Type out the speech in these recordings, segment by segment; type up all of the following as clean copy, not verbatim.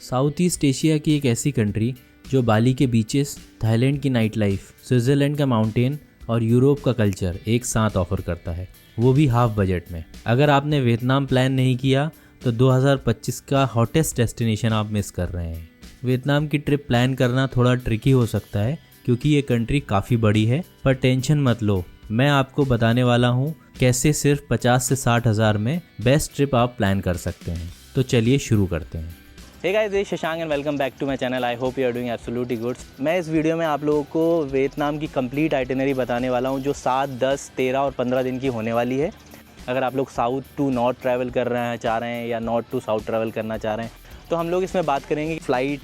South east Asia की एक ऐसी कंट्री जो बाली के बीचेस, थाईलैंड की नाइट लाइफ, स्विट्ज़रलैंड का माउंटेन और यूरोप का कल्चर एक साथ ऑफर करता है, वो भी हाफ बजट में। अगर आपने वियतनाम प्लान नहीं किया तो 2025 का हॉटेस्ट डेस्टिनेशन आप मिस कर रहे हैं। वियतनाम की ट्रिप प्लान करना थोड़ा ट्रिकी हो सकता है क्योंकि ये कंट्री काफ़ी बड़ी है, पर टेंशन मत लो, मैं आपको बताने वाला हूँ कैसे सिर्फ 50 से 60 हज़ार में बेस्ट ट्रिप आप प्लान कर सकते हैं। तो चलिए शुरू करते हैं। Hey guys, this Shashank and welcome back to my channel. I hope you are doing absolutely good. मैं इस वीडियो में आप लोगों को वियतनाम की कंप्लीट आइटिनरी बताने वाला हूं जो 7, 10, 13 और 15 दिन की होने वाली है। अगर आप लोग साउथ टू नॉर्थ ट्रैवल कर रहे हैं चाह रहे हैं या नॉर्थ टू साउथ ट्रैवल करना चाह रहे हैं तो हम लोग इसमें बात करेंगे फ़्लाइट,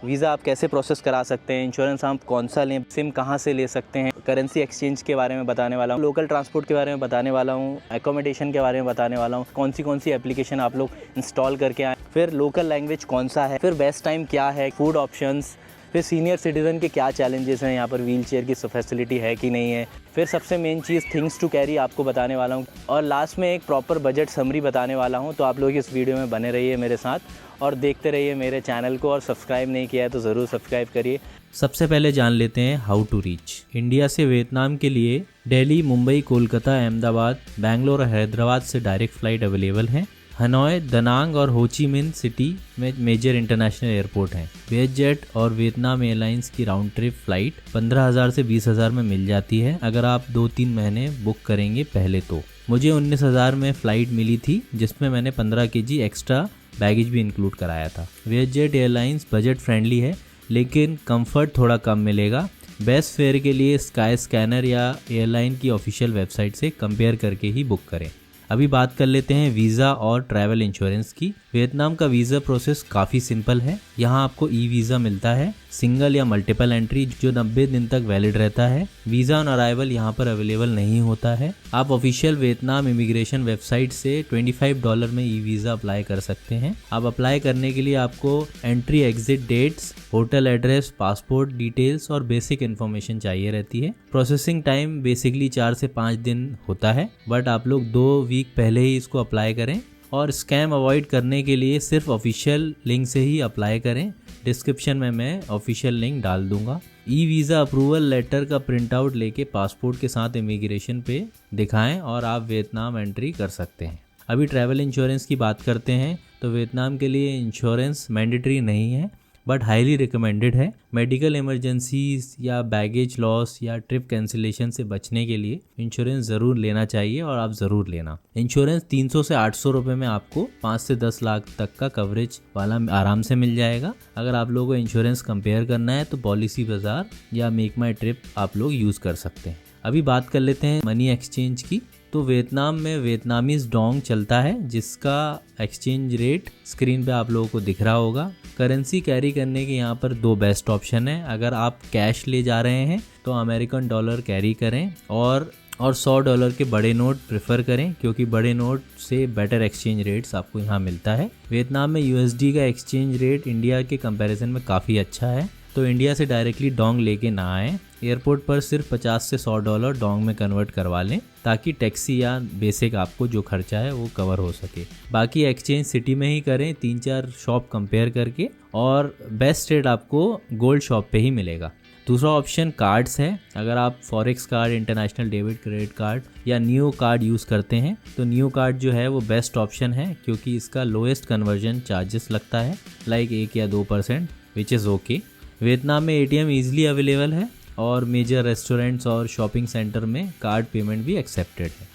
वीज़ा आप कैसे प्रोसेस करा सकते हैं, इंश्योरेंस आप कौन सा लें, सिम कहाँ से ले सकते हैं, करेंसी एक्सचेंज के बारे में बताने वाला हूँ, लोकल ट्रांसपोर्ट के बारे में बताने वाला हूँ, एकोमोडेशन के बारे में बताने वाला हूँ, कौन सी एप्लीकेशन आप लोग इंस्टॉल करके आए, फिर लोकल लैंग्वेज कौन सा है, फिर बेस्ट टाइम क्या है, फूड ऑप्शंस, फिर सीनियर सिटीज़न के क्या चैलेंजेस हैं, यहाँ पर व्हील चेयर की फैसिलिटी है कि नहीं है, फिर सबसे मेन चीज़ थिंग्स टू कैरी आपको बताने वाला हूँ और लास्ट में एक प्रॉपर बजट समरी बताने वाला हूँ। तो आप लोग इस वीडियो में बने रहिए मेरे साथ और देखते रहिए मेरे चैनल को, और सब्सक्राइब नहीं किया है तो ज़रूर सब्सक्राइब करिए। सबसे पहले जान लेते हैं हाउ टू रीच। इंडिया से वियतनाम के लिए दिल्ली, मुंबई, कोलकाता, अहमदाबाद, बेंगलोर और हैदराबाद से डायरेक्ट फ़्लाइट अवेलेबल हैं। हनोई, दनांग और हो ची मिन सिटी में मेजर इंटरनेशनल एयरपोर्ट हैं। वियतजेट और वियतनाम एयरलाइंस की राउंड ट्रिप फ़्लाइट 15,000 से 20,000 में मिल जाती है अगर आप 2-3 महीने बुक करेंगे पहले। तो मुझे 19,000 में फ़्लाइट मिली थी जिसमें मैंने 15 kg एक्स्ट्रा बैगेज भी इंक्लूड कराया था। वियतजेट एयरलाइंस बजट फ्रेंडली है लेकिन कंफर्ट थोड़ा कम मिलेगा। बेस्ट फेयर के लिए स्काई स्कैनर या एयरलाइन की ऑफिशियल वेबसाइट से कंपेयर करके ही बुक करें। अभी बात कर लेते हैं वीज़ा और ट्रैवल इंश्योरेंस की। वियतनाम का वीज़ा प्रोसेस काफ़ी सिंपल है। यहाँ आपको ई वीज़ा मिलता है, सिंगल या मल्टीपल एंट्री, जो 90 दिन तक वैलिड रहता है। वीज़ा ऑन अराइवल यहाँ पर अवेलेबल नहीं होता है। आप ऑफिशियल वियतनाम इमिग्रेशन वेबसाइट से $25 में ई वीज़ा अप्लाई कर सकते हैं। आप अप्लाई करने के लिए आपको entry exit dates, hotel address, passport details और बेसिक इन्फॉर्मेशन चाहिए रहती है। प्रोसेसिंग टाइम बेसिकली 4 से 5 दिन होता है, बट आप लोग 2 वीक पहले ही इसको अप्लाई करें और स्कैम अवॉइड करने के लिए सिर्फ ऑफिशियल लिंक से ही अप्लाई करें। डिस्क्रिप्शन में मैं ऑफिशियल लिंक डाल दूंगा। ई वीज़ा अप्रूवल लेटर का प्रिंट आउट लेके पासपोर्ट के साथ इमिग्रेशन पे दिखाएं और आप वियतनाम एंट्री कर सकते हैं। अभी ट्रैवल इंश्योरेंस की बात करते हैं तो वियतनाम के लिए इंश्योरेंस मैंडेटरी नहीं है बट हाईली रिकमेंडेड है। मेडिकल इमरजेंसीज या बैगेज लॉस या ट्रिप कैंसिलेशन से बचने के लिए इंश्योरेंस ज़रूर लेना चाहिए और आप ज़रूर लेना। इंश्योरेंस 300 से 800 रुपये में आपको 5 से 10 लाख तक का कवरेज वाला आराम से मिल जाएगा। अगर आप लोगों को इंश्योरेंस कंपेयर करना है तो पॉलिसी बाजार या मेक माई ट्रिप आप लोग यूज़ कर सकते हैं। अभी बात कर लेते हैं मनी एक्सचेंज की। तो वियतनाम में वियतनामीज डोंग चलता है जिसका एक्सचेंज रेट स्क्रीन पे आप लोगों को दिख रहा होगा। करेंसी कैरी करने के यहाँ पर 2 बेस्ट ऑप्शन है। अगर आप कैश ले जा रहे हैं तो अमेरिकन डॉलर कैरी करें और $100 के बड़े नोट प्रेफर करें क्योंकि बड़े नोट से बेटर एक्सचेंज रेट्स आपको यहाँ मिलता है। वियतनाम में USD का एक्सचेंज रेट इंडिया के कंपैरिजन में काफ़ी अच्छा है, तो इंडिया से डायरेक्टली डोंग लेके ना आए। एयरपोर्ट पर सिर्फ 50 से $100 डोंग में कन्वर्ट करवा लें ताकि टैक्सी या बेसिक आपको जो खर्चा है वो कवर हो सके। बाकी एक्सचेंज सिटी में ही करें 3-4 शॉप कंपेयर करके, और बेस्ट रेट आपको गोल्ड शॉप पे ही मिलेगा। दूसरा ऑप्शन कार्ड्स है। अगर आप forex card, international debit credit card या न्यू कार्ड यूज़ करते हैं तो न्यू कार्ड जो है वो बेस्ट ऑप्शन है क्योंकि इसका लोएस्ट कन्वर्जन चार्जेस लगता है, लाइक 1 या 2%, विच इज़ ओके। वियतनाम में ATM ईजिली अवेलेबल है और मेजर रेस्टोरेंट्स और शॉपिंग सेंटर में कार्ड पेमेंट भी एक्सेप्टेड है।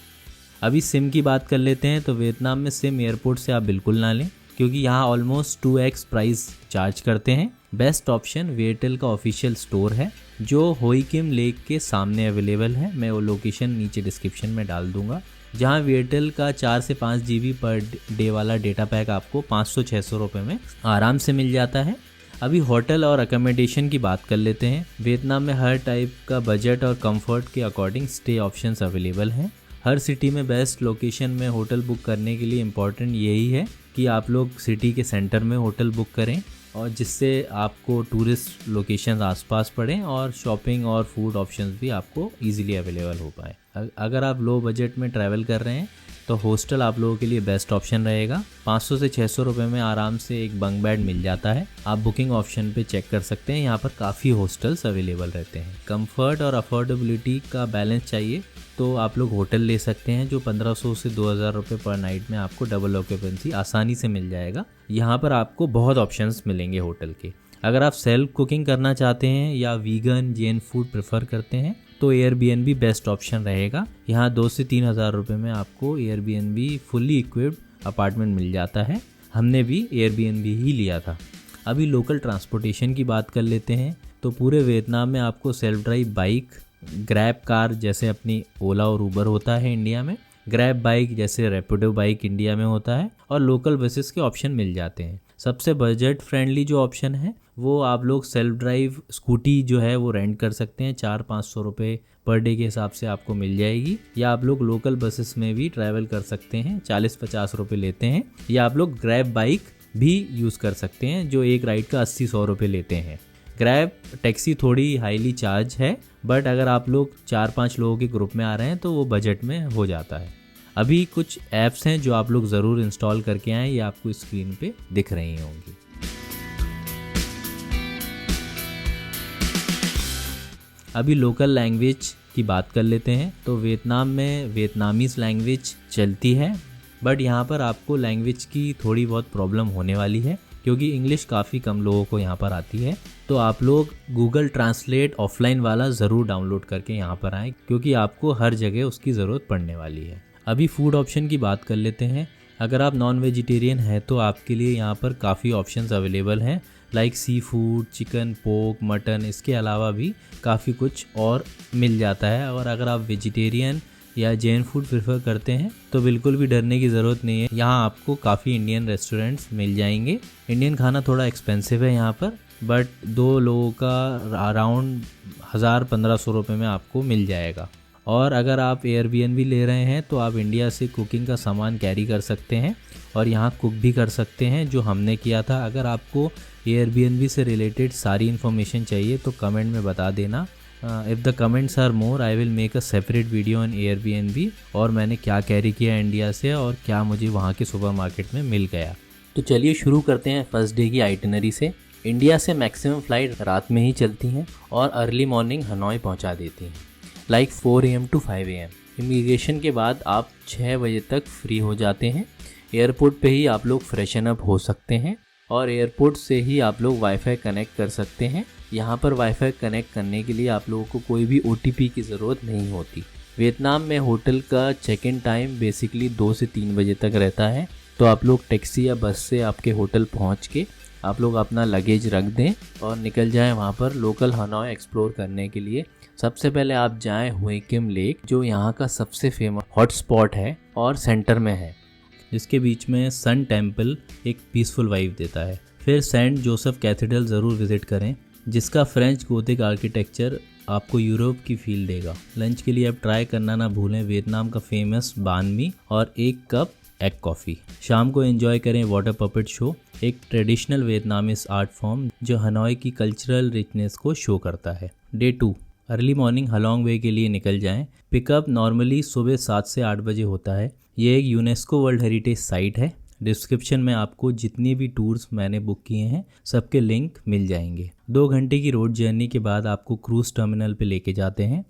अभी सिम की बात कर लेते हैं तो वियतनाम में सिम एयरपोर्ट से आप बिल्कुल ना लें क्योंकि यहाँ ऑलमोस्ट 2x प्राइस चार्ज करते हैं। बेस्ट ऑप्शन एयरटेल का ऑफिशियल स्टोर है जो होई किम लेक के सामने अवेलेबल है। मैं वो लोकेशन नीचे डिस्क्रिप्शन में डाल दूंगा, जहाँ एयरटेल का 4 से 5 GB पर डे वाला डेटा पैक आपको 500-600 रुपये में आराम से मिल जाता है। अभी होटल और अकोमोडेशन की बात कर लेते हैं। वियतनाम में हर टाइप का बजट और कंफर्ट के अकॉर्डिंग स्टे ऑप्शंस अवेलेबल हैं। हर सिटी में बेस्ट लोकेशन में होटल बुक करने के लिए इम्पॉर्टेंट यही है कि आप लोग सिटी के सेंटर में होटल बुक करें और जिससे आपको टूरिस्ट लोकेशंस आसपास पड़ें और शॉपिंग और फूड ऑप्शंस भी आपको इजीली अवेलेबल हो पाए। अगर आप लो बजट में ट्रैवल कर रहे हैं तो हॉस्टल आप लोगों के लिए बेस्ट ऑप्शन रहेगा। 500 से 600 रुपये में आराम से एक बंक बेड मिल जाता है। आप बुकिंग ऑप्शन पे चेक कर सकते हैं, यहाँ पर काफ़ी हॉस्टल्स अवेलेबल रहते हैं। कंफर्ट और अफोर्डेबिलिटी का बैलेंस चाहिए तो आप लोग होटल ले सकते हैं जो 1500 से 2000 रुपये पर नाइट में आपको डबल ऑक्यूपेंसी आसानी से मिल जाएगा। यहाँ पर आपको बहुत ऑप्शंस मिलेंगे होटल के। अगर आप सेल्फ कुकिंग करना चाहते हैं या वीगन जैन फूड प्रेफर करते हैं तो एयरबीएनबी बेस्ट ऑप्शन रहेगा। यहाँ 2 से 3 हज़ार रुपये में आपको एयरबीएनबी फुल्ली इक्विप्ड अपार्टमेंट मिल जाता है। हमने भी एयरबीएनबी ही लिया था। अभी लोकल ट्रांसपोर्टेशन की बात कर लेते हैं तो पूरे वियतनाम में आपको self drive bike, grab car जैसे अपनी ओला और उबर होता है इंडिया में, ग्रैब बाइक जैसे रैपिडो बाइक इंडिया में होता है, और लोकल बसेस के ऑप्शन मिल जाते हैं। सबसे बजट फ्रेंडली जो ऑप्शन है वो आप लोग सेल्फ ड्राइव स्कूटी जो है वो रेंट कर सकते हैं। 400-500 रुपये पर डे के हिसाब से आपको मिल जाएगी। या आप लोग लोकल बसेस में भी ट्रैवल कर सकते हैं, 40-50 रुपये लेते हैं। या आप लोग ग्रैब बाइक भी यूज़ कर सकते हैं जो एक राइड का 80-100 रुपये लेते हैं। ग्रैब टैक्सी थोड़ी हाईली चार्ज है, बट अगर आप लोग 4-5 लोगों के ग्रुप में आ रहे हैं तो वो बजट में हो जाता है। अभी कुछ ऐप्स हैं जो आप लोग ज़रूर इंस्टॉल करके आएँ, ये आपको स्क्रीन पे दिख रही होंगी। अभी लोकल लैंग्वेज की बात कर लेते हैं तो वियतनाम में वियतनामीज़ लैंग्वेज चलती है, बट यहाँ पर आपको लैंग्वेज की थोड़ी बहुत प्रॉब्लम होने वाली है क्योंकि इंग्लिश काफ़ी कम लोगों को यहाँ पर आती है। तो आप लोग गूगल ट्रांसलेट ऑफलाइन वाला ज़रूर डाउनलोड करके यहाँ पर आएँ क्योंकि आपको हर जगह उसकी ज़रूरत पड़ने वाली है। अभी फूड ऑप्शन की बात कर लेते हैं। अगर आप नॉन वेजिटेरियन हैं तो आपके लिए यहाँ पर काफ़ी ऑप्शंस अवेलेबल हैं, like sea food, chicken, pork, mutton. इसके अलावा भी काफ़ी कुछ और मिल जाता है। और अगर आप वेजिटेरियन या जैन फूड प्रेफर करते हैं तो बिल्कुल भी डरने की ज़रूरत नहीं है। यहाँ आपको काफ़ी इंडियन रेस्टोरेंट्स मिल जाएंगे। इंडियन खाना थोड़ा एक्सपेंसिव है यहाँ पर, बट 2 लोगों का अराउंड 1000-1500 रुपये में आपको मिल जाएगा। और अगर आप एयरबीएनबी ले रहे हैं तो आप इंडिया से कुकिंग का सामान कैरी कर सकते हैं और यहाँ कुक भी कर सकते हैं, जो हमने किया था। अगर आपको एयरबीएनबी से रिलेटेड सारी इन्फॉर्मेशन चाहिए तो कमेंट में बता देना। If the comments are more I will make a separate video on Airbnb और मैंने क्या कैरी किया इंडिया से और क्या मुझे वहाँ के सुपरमार्केट में मिल गया। तो चलिए शुरू करते हैं फर्स्ट डे की आइटिनरी से। इंडिया से मैक्सिमम फ़्लाइट रात में ही चलती हैं और अर्ली मॉर्निंग हनोई पहुँचा देती हैं, like 4 AM to 5 AM। Immigration के बाद आप 6 बजे तक फ्री हो जाते हैं। एयरपोर्ट पे ही आप लोग फ्रेशन अप हो सकते हैं और एयरपोर्ट से ही आप लोग वाईफाई कनेक्ट कर सकते हैं। यहाँ पर वाईफाई कनेक्ट करने के लिए आप लोगों को कोई भी OTP की ज़रूरत नहीं होती। वियतनाम में होटल का चेक इन टाइम बेसिकली 2 से 3 बजे तक रहता है, तो आप लोग टैक्सी या बस से आपके होटल पहुँच के आप लोग अपना लगेज रख दें और निकल जाएं वहाँ पर लोकल हनोई एक्सप्लोर करने के लिए। सबसे पहले आप जाएं हुए किम लेक, जो यहाँ का सबसे फेमस हॉट स्पॉट है और सेंटर में है, जिसके बीच में सन टेम्पल एक पीसफुल वाइब देता है। फिर सेंट जोसेफ कैथेड्रल ज़रूर विज़िट करें, जिसका फ्रेंच गोथिक आर्किटेक्चर आपको यूरोप की फील देगा। लंच के लिए आप ट्राई करना ना भूलें वियतनाम का फेमस बान मी और 1 कप एग कॉफ़ी। शाम को एंजॉय करें वाटर पपेट शो, एक ट्रेडिशनल वियतनामीज आर्ट फॉर्म जो हनोई की कल्चरल रिचनेस को शो करता है। डे 2 अर्ली मॉर्निंग हलोंग वे के लिए निकल जाएं। पिकअप नॉर्मली सुबह 7 से 8 बजे होता है। ये एक यूनेस्को वर्ल्ड हेरिटेज साइट है। डिस्क्रिप्शन में आपको जितनी भी टूर्स मैंने बुक किए हैं सबके लिंक मिल जाएंगे। 2 घंटे की रोड जर्नी के बाद आपको क्रूज़ टर्मिनल पे लेके जाते हैं।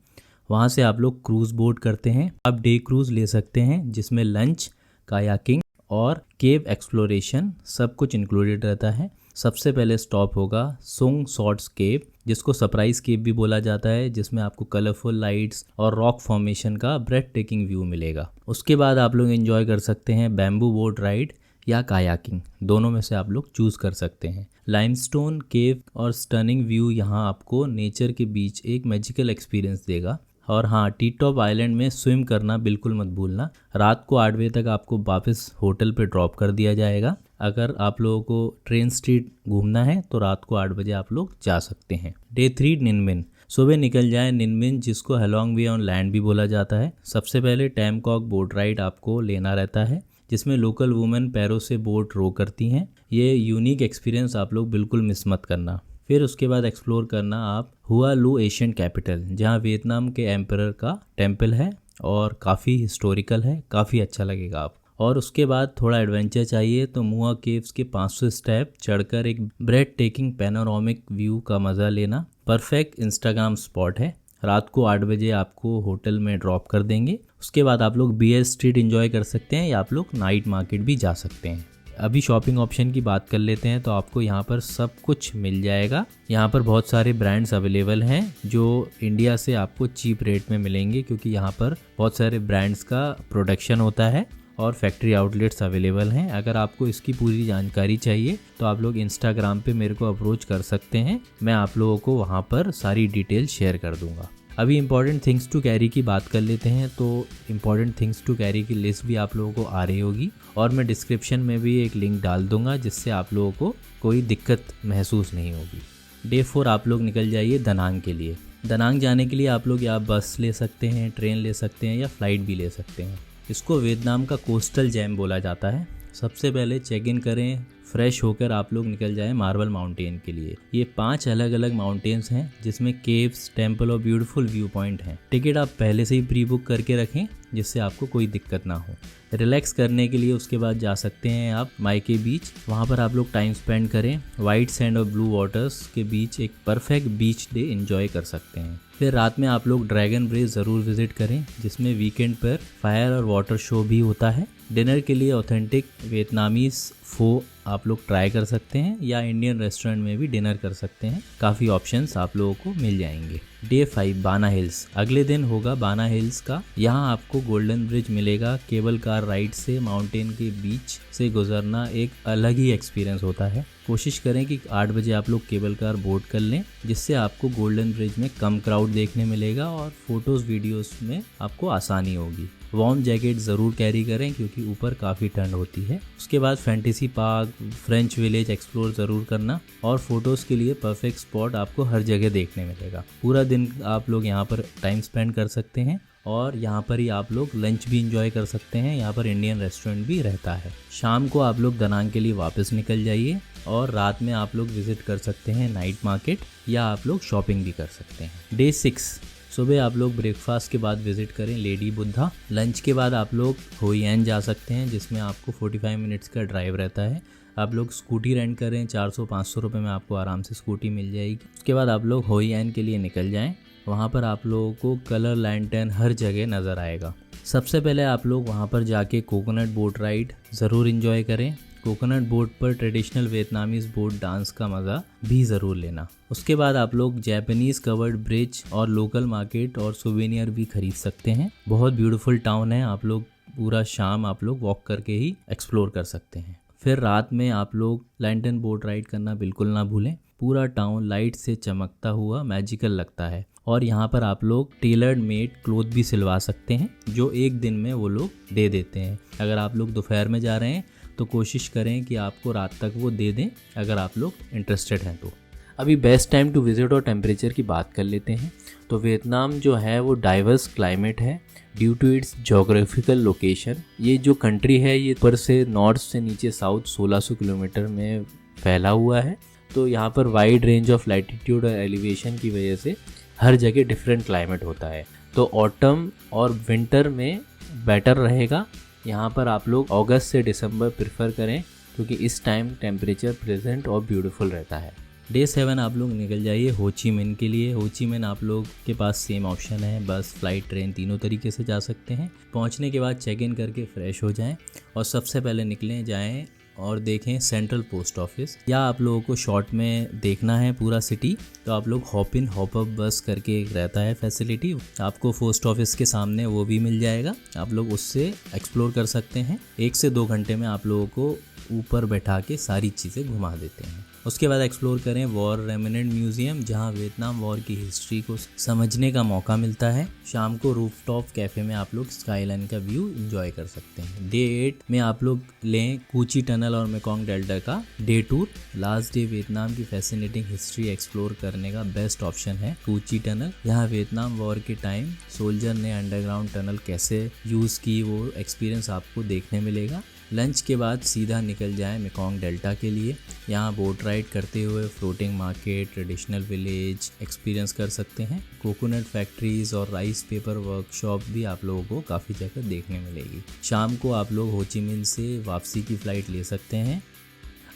वहाँ से आप लोग क्रूज़ बोट करते हैं। आप डे क्रूज़ ले सकते हैं जिसमें लंच, कायाकिंग और केव एक्सप्लोरेशन सब कुछ इंक्लूडेड रहता है। सबसे पहले स्टॉप होगा सुंग सॉर्ट्स केव, जिसको सरप्राइज केव भी बोला जाता है, जिसमें आपको कलरफुल लाइट्स और रॉक फॉर्मेशन का ब्रेथ टेकिंग व्यू मिलेगा। उसके बाद आप लोग एंजॉय कर सकते हैं बैम्बू बोट राइड या कायाकिंग, दोनों में से आप लोग चूज़ कर सकते हैं। लाइमस्टोन केव और स्टनिंग व्यू यहाँ आपको नेचर के बीच एक मैजिकल एक्सपीरियंस देगा। और हाँ, टी टॉप आइलैंड में स्विम करना बिल्कुल मत भूलना। रात को 8 बजे तक आपको वापस होटल पे ड्रॉप कर दिया जाएगा। अगर आप लोगों को ट्रेन स्ट्रीट घूमना है तो रात को 8 बजे आप लोग जा सकते हैं। डे 3 निनमिन, सुबह निकल जाएं निनमिन, जिसको हेलोंग वे ऑन लैंड भी बोला जाता है। सबसे पहले टैमकॉक बोट राइड आपको लेना रहता है, जिसमें लोकल वुमेन पैरों से बोट रो करती हैं। ये यूनिक एक्सपीरियंस आप लोग बिल्कुल मिस मत करना। फिर उसके बाद एक्सप्लोर करना आप हुआ लू एशियन कैपिटल, जहाँ वियतनाम के एम्परर का टेम्पल है और काफ़ी हिस्टोरिकल है, काफ़ी अच्छा लगेगा आप। और उसके बाद थोड़ा एडवेंचर चाहिए तो मुआ केव्स के 500 स्टेप चढ़कर एक ब्रेड टेकिंग पैनोरामिक व्यू का मज़ा लेना परफेक्ट इंस्टाग्राम स्पॉट है। रात को 8 बजे आपको होटल में ड्रॉप कर देंगे। उसके बाद आप लोग बीयर स्ट्रीट एंजॉय कर सकते हैं या आप लोग नाइट मार्केट भी जा सकते हैं। अभी शॉपिंग ऑप्शन की बात कर लेते हैं तो आपको यहाँ पर सब कुछ मिल जाएगा। यहाँ पर बहुत सारे ब्रांड्स अवेलेबल हैं जो इंडिया से आपको चीप रेट में मिलेंगे, क्योंकि यहाँ पर बहुत सारे ब्रांड्स का प्रोडक्शन होता है और फैक्ट्री आउटलेट्स अवेलेबल हैं। अगर आपको इसकी पूरी जानकारी चाहिए तो आप लोग इंस्टाग्राम पे मेरे को अप्रोच कर सकते हैं, मैं आप लोगों को वहाँ पर सारी डिटेल शेयर कर दूँगा। अभी इंपॉर्टेंट थिंग्स टू कैरी की बात कर लेते हैं तो इंपॉर्टेंट थिंग्स टू कैरी की लिस्ट भी आप लोगों को आ रही होगी और मैं डिस्क्रिप्शन में भी एक लिंक डाल दूंगा, जिससे आप लोगों को कोई दिक्कत महसूस नहीं होगी। डे 4 आप लोग निकल जाइए दनांग के लिए। दनांग जाने के लिए आप लोग या बस ले सकते हैं, ट्रेन ले सकते हैं या फ्लाइट भी ले सकते हैं। इसको वियतनाम का कोस्टल जैम बोला जाता है। सबसे पहले चेक इन करें, फ्रेश होकर आप लोग निकल जाएं मार्बल माउंटेन के लिए। ये 5 अलग अलग माउंटेन्स हैं जिसमें केव्स, टेम्पल और ब्यूटीफुल व्यू पॉइंट हैं। टिकट आप पहले से ही प्री बुक करके रखें जिससे आपको कोई दिक्कत ना हो। रिलैक्स करने के लिए उसके बाद जा सकते हैं आप माइके बीच। वहाँ पर आप लोग टाइम स्पेंड करें। वाइट सैंड और ब्लू वाटर्स के बीच एक परफेक्ट बीच डे एंजॉय कर सकते हैं। फिर रात में आप लोग ड्रैगन ब्रिज ज़रूर विजिट करें, जिसमें वीकेंड पर फायर और वाटर शो भी होता है। डिनर के लिए ऑथेंटिक वियतनामीज फो आप लोग ट्राई कर सकते हैं या इंडियन रेस्टोरेंट में भी डिनर कर सकते हैं। काफ़ी ऑप्शंस आप लोगों को मिल जाएंगे। डे 5 बाना हिल्स, अगले दिन होगा बाना हिल्स का। यहाँ आपको गोल्डन ब्रिज मिलेगा। केबल कार राइड से माउंटेन के बीच से गुजरना एक अलग ही एक्सपीरियंस होता है। कोशिश करें कि 8 बजे आप लोग केबल कार बोर्ड कर लें, जिससे आपको गोल्डन ब्रिज में कम क्राउड देखने मिलेगा और फोटोज़ वीडियोस में आपको आसानी होगी। वार्म जैकेट ज़रूर कैरी करें क्योंकि ऊपर काफ़ी ठंड होती है। उसके बाद fantasy park, French village explore ज़रूर करना और फोटोज़ के लिए परफेक्ट स्पॉट आपको हर जगह देखने मिलेगा। पूरा दिन आप लोग यहाँ पर टाइम स्पेंड कर सकते हैं और यहाँ पर ही आप लोग लंच भी इंजॉय कर सकते हैं। यहाँ पर इंडियन रेस्टोरेंट भी रहता है। शाम को आप लोग दनांग के लिए वापस निकल जाइए और रात में आप लोग विजिट कर सकते हैं नाइट मार्केट या आप लोग शॉपिंग भी कर सकते हैं। डे 6 सुबह आप लोग ब्रेकफास्ट के बाद विजिट करें लेडी बुद्धा। लंच के बाद आप लोग होई एन जा सकते हैं, जिसमें आपको 45 मिनट्स का ड्राइव रहता है। आप लोग स्कूटी रेंट करें, 400-500 रुपये में आपको आराम से स्कूटी मिल जाएगी। उसके बाद आप लोग होई एन के लिए निकल जाएं। वहाँ पर आप लोगों को कलर लैंटर्न हर जगह नज़र आएगा। सबसे पहले आप लोग वहाँ पर जाके कोकोनट बोट राइड ज़रूर इंजॉय करें। कोकोनट बोट पर ट्रेडिशनल वियतनामीज बोट डांस का मज़ा भी ज़रूर लेना। उसके बाद आप लोग जैपनीज़ कवर्ड ब्रिज और लोकल मार्केट और सुवेनियर भी खरीद सकते हैं। बहुत ब्यूटीफुल टाउन है। आप लोग पूरा शाम आप लोग वॉक करके ही एक्सप्लोर कर सकते हैं। फिर रात में आप लोग लैंटर्न बोट राइड करना बिल्कुल ना भूलें। पूरा टाउन लाइट से चमकता हुआ मैजिकल लगता है और यहाँ पर आप लोग टेलर्ड मेड क्लोथ भी सिलवा सकते हैं, जो एक दिन में वो लोग दे देते हैं। अगर आप लोग दोपहर में जा रहे हैं तो कोशिश करें कि आपको रात तक वो दे दें, अगर आप लोग इंटरेस्टेड हैं तो। अभी बेस्ट टाइम टू विजिट और टेम्परेचर की बात कर लेते हैं तो वियतनाम जो है वो डाइवर्स क्लाइमेट है due to its geographical location. ये जो कंट्री है ये ऊपर से नॉर्थ से नीचे साउथ 1600 किलोमीटर में फैला हुआ है। तो यहाँ पर वाइड रेंज ऑफ लैटिट्यूड और एलिवेशन की वजह से हर जगह डिफरेंट क्लाइमेट होता है। तो ऑटम और विंटर में बेटर रहेगा। यहाँ पर आप लोग अगस्त से दिसंबर प्रेफर करें क्योंकि इस टाइम टेम्परेचर प्लेजेंट और ब्यूटीफुल रहता है। डे 7 आप लोग निकल जाइए हो ची मिन के लिए। हो ची मिन आप लोग के पास सेम ऑप्शन है, बस फ्लाइट ट्रेन तीनों तरीके से जा सकते हैं। पहुँचने के बाद चेक इन करके फ्रेश हो जाएं और सबसे पहले निकलें जाएं और देखें सेंट्रल पोस्ट ऑफिस। या आप लोगों को शॉर्ट में देखना है पूरा सिटी तो आप लोग हॉप इन हॉप अप बस करके एक रहता है फैसिलिटी, आपको पोस्ट ऑफिस के सामने वो भी मिल जाएगा। आप लोग उससे एक्सप्लोर कर सकते हैं। 1 से 2 घंटे में आप लोगों को ऊपर बैठा के सारी चीज़ें घुमा देते हैं। उसके बाद एक्सप्लोर करें वॉर रेमिनेंट म्यूजियम, जहां वियतनाम वॉर की हिस्ट्री को समझने का मौका मिलता है। शाम को रूफटॉप कैफ़े में आप लोग स्काईलाइन का व्यू एंजॉय कर सकते हैं। डे 8 में आप लोग लें कूची टनल और मेकोंग डेल्टा का day tour. Last day Vietnam की फैसिनेटिंग हिस्ट्री एक्सप्लोर करने का बेस्ट ऑप्शन है कूची टनल। यहाँ वियतनाम वॉर के टाइम सोल्जर ने अंडरग्राउंड टनल कैसे यूज़ की वो एक्सपीरियंस आपको देखने मिलेगा। लंच के बाद सीधा निकल जाएं मेकोंग डेल्टा के लिए। यहाँ बोट राइड करते हुए floating market, traditional village experience कर सकते हैं। कोकोनट फैक्ट्रीज और राइस पेपर वर्कशॉप भी आप लोगों को काफ़ी जगह देखने मिलेगी। शाम को आप लोग हो ची मिन्ह से वापसी की फ़्लाइट ले सकते हैं।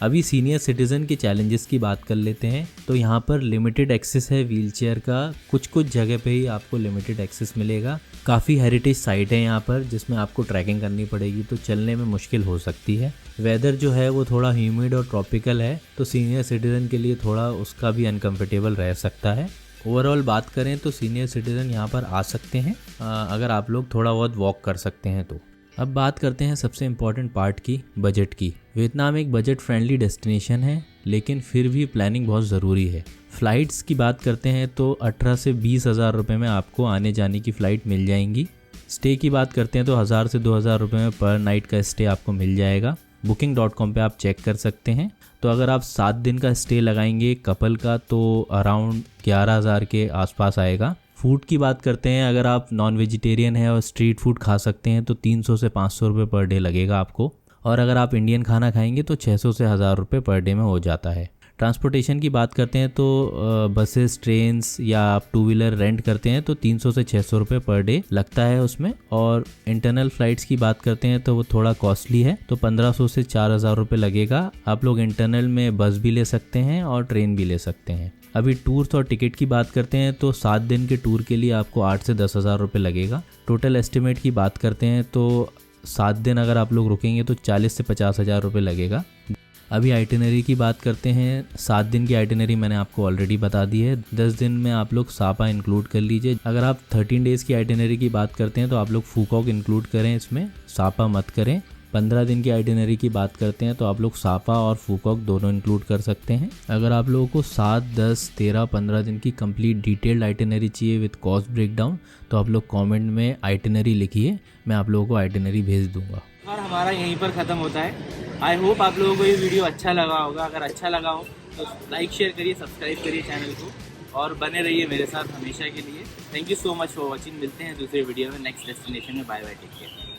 अभी सीनियर सिटीज़न के चैलेंजेस की बात कर लेते हैं। तो यहाँ पर लिमिटेड एक्सेस है व्हीलचेयर का, कुछ जगह पे ही आपको लिमिटेड एक्सेस मिलेगा। काफ़ी हेरिटेज साइट है यहाँ पर जिसमें आपको ट्रैकिंग करनी पड़ेगी, तो चलने में मुश्किल हो सकती है। वेदर जो है वो थोड़ा ह्यूमिड और ट्रॉपिकल है, तो सीनियर सिटीज़न के लिए थोड़ा उसका भी अनकम्फर्टेबल रह सकता है। ओवरऑल बात करें तो सीनियर सिटीज़न यहाँ पर आ सकते हैं अगर आप लोग थोड़ा बहुत वॉक कर सकते हैं तो। अब बात करते हैं सबसे इम्पॉर्टेंट पार्ट की, बजट की। वियतनाम एक बजट फ्रेंडली डेस्टिनेशन है, लेकिन फिर भी प्लानिंग बहुत ज़रूरी है। फ़्लाइट्स की बात करते हैं तो 18 से 20 हज़ार रुपये में आपको आने जाने की फ़्लाइट मिल जाएंगी। स्टे की बात करते हैं तो 1000 से 2000 रुपये में पर नाइट का स्टे आपको मिल जाएगा। booking.com पे आप चेक कर सकते हैं। तो अगर आप 7 दिन का स्टे लगाएंगे कपल का तो अराउंड 11,000 के आसपास आएगा। फूड की बात करते हैं, अगर आप नॉन वेजिटेरियन हैं और स्ट्रीट फूड खा सकते हैं तो 300 से 500 रुपये पर डे लगेगा आपको, और अगर आप इंडियन खाना खाएंगे तो 600 से 1000 रुपये पर डे में हो जाता है। ट्रांसपोर्टेशन की बात करते हैं तो बसेस, ट्रेन्स या आप 2 व्हीलर रेंट करते हैं तो 300 से 600 रुपये पर डे लगता है उसमें। और इंटरनल फ़्लाइट्स की बात करते हैं तो वो थोड़ा कॉस्टली है, तो 1500 से 4000 रुपये लगेगा। आप लोग इंटरनल में बस भी ले सकते हैं और ट्रेन भी ले सकते हैं। अभी टूर्स और टिकट की बात करते हैं तो 7 दिन के टूर के लिए आपको 8 से 10 हज़ार रुपये लगेगा। टोटल एस्टिमेट की बात करते हैं तो 7 दिन अगर आप लोग रुकेंगे तो 40 से 50 हज़ार रुपये लगेगा। अभी आइटिनरी की बात करते हैं। 7 दिन की आइटिनरी मैंने आपको ऑलरेडी बता दी है। 10 दिन में आप लोग सापा इंक्लूड कर लीजिए। अगर आप 13 डेज़ की आइटिनरी की बात करते हैं तो आप लोग फूकॉक इंक्लूड करें, इसमें सापा मत करें। 15 दिन की आइटिनरी की बात करते हैं तो आप लोग सापा और फूकॉक दोनों इंक्लूड कर सकते हैं। अगर आप लोगों को 7, 10, 13, 15 दिन की कंप्लीट डिटेल्ड आइटिनरी चाहिए विद कॉस्ट ब्रेकडाउन तो आप लोग कमेंट में आइटिनरी लिखिए, मैं आप लोगों को आइटिनरी भेज दूंगा। और हमारा यहीं पर ख़त्म होता है। आई होप आप लोगों को ये वीडियो अच्छा लगा होगा। अगर अच्छा लगा हो तो लाइक शेयर करिए, सब्सक्राइब करिए चैनल को और बने रहिए मेरे साथ हमेशा के लिए। Thank you so much for watching. मिलते हैं दूसरे वीडियो में नेक्स्ट डेस्टिनेशन में। Bye bye, take care.